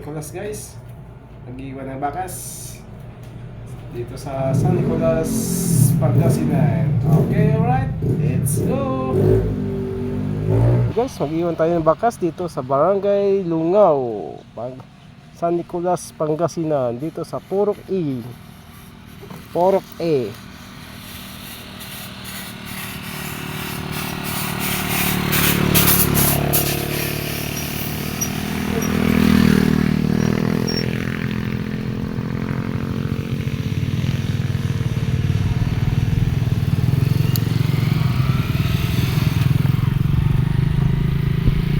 Nicolas guys. Nag-iwan ng bakas dito sa San Nicolas, Pangasinan. Okay, alright, let's go guys. Mag-iwan tayo ng bakas dito sa Barangay Lungaw, San Nicolas, Pangasinan, dito sa Purok E. Purok E.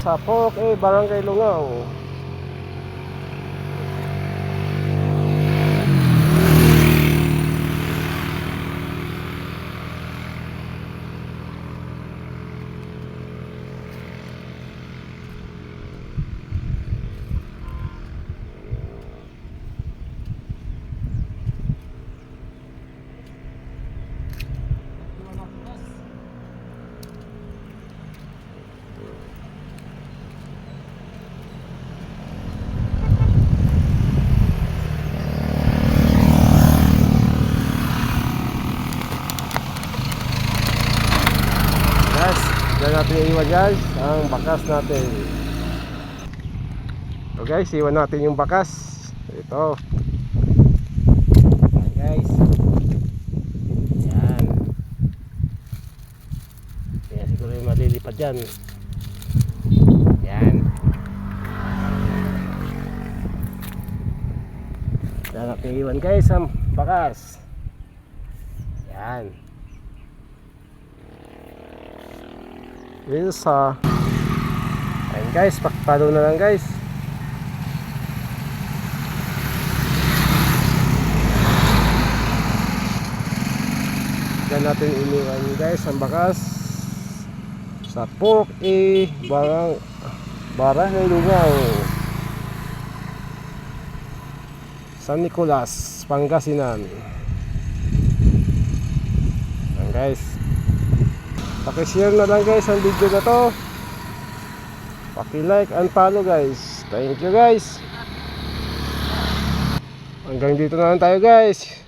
Sa Purok E, Barangay Lungaw. Diyan natin iwan guys ang bakas natin. So guys, iwan natin yung bakas. Ito. Ayan guys. Ayan. Kaya siguro yung malilipad dyan. Ayan. Diyan natin iwan guys ang bakas. Ayan. Dito sa ayun guys, pakipalo na lang guys. Diyan natin iniwan guys ang bakas sa Purok E, Barangay Lungaw, San Nicolas, Pangasinan. Ayan guys, paki-share na lang guys ang video na to. Paki-like and follow guys. Thank you guys. Hanggang dito na lang tayo guys.